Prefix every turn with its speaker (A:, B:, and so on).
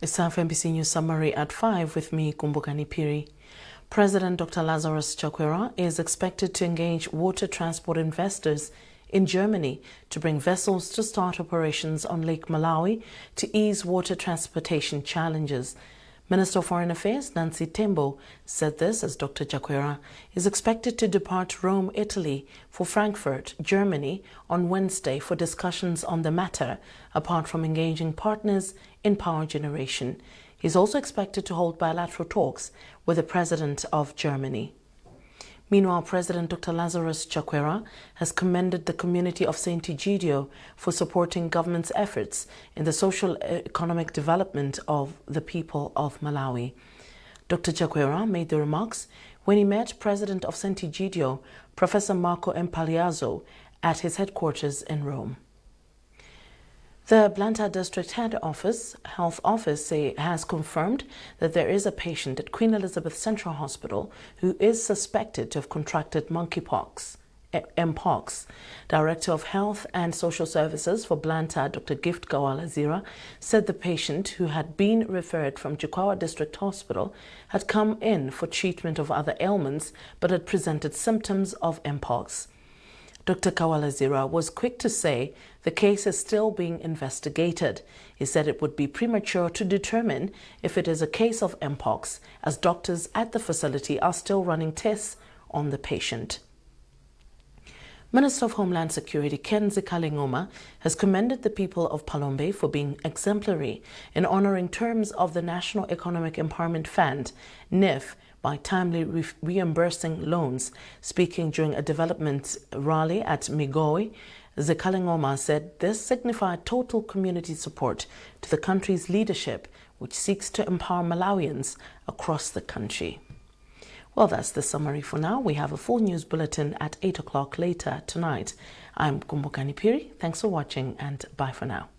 A: It's time for MBC News Summary at 5 with me, Kumbukani Piri. President Dr. Lazarus Chakwera is expected to engage water transport investors in Germany to bring vessels to start operations on Lake Malawi to ease water transportation challenges. Minister of Foreign Affairs Nancy Tembo said this as Dr. Chakwera is expected to depart Rome, Italy for Frankfurt, Germany on Wednesday for discussions on the matter, apart from engaging partners in power generation. He is also expected to hold bilateral talks with the President of Germany. Meanwhile, President Dr. Lazarus Chakwera has commended the community of St. Egidio for supporting government's efforts in the social economic development of the people of Malawi. Dr. Chakwera made the remarks when he met President of St. Egidio, Professor Marco Empaliazzo, at his headquarters in Rome. The Blantyre District Health Office has confirmed that there is a patient at Queen Elizabeth Central Hospital who is suspected to have contracted monkeypox, Mpox. Director of Health and Social Services for Blantyre, Dr. Gift Kawalazira, said the patient, who had been referred from Chikwawa District Hospital, had come in for treatment of other ailments but had presented symptoms of Mpox. Dr. Kawalazira was quick to say the case is still being investigated. He said it would be premature to determine if it is a case of Mpox, as doctors at the facility are still running tests on the patient. Minister of Homeland Security Ken Zikalingoma has commended the people of Palombe for being exemplary in honoring terms of the National Economic Empowerment Fund, NIF, by timely reimbursing loans. Speaking during a development rally at Migoi, Zikalingoma said this signified total community support to the country's leadership, which seeks to empower Malawians across the country. Well, that's the summary for now. We have a full news bulletin at 8 o'clock later tonight. I'm Kumbukani Piri. Thanks for watching and bye for now.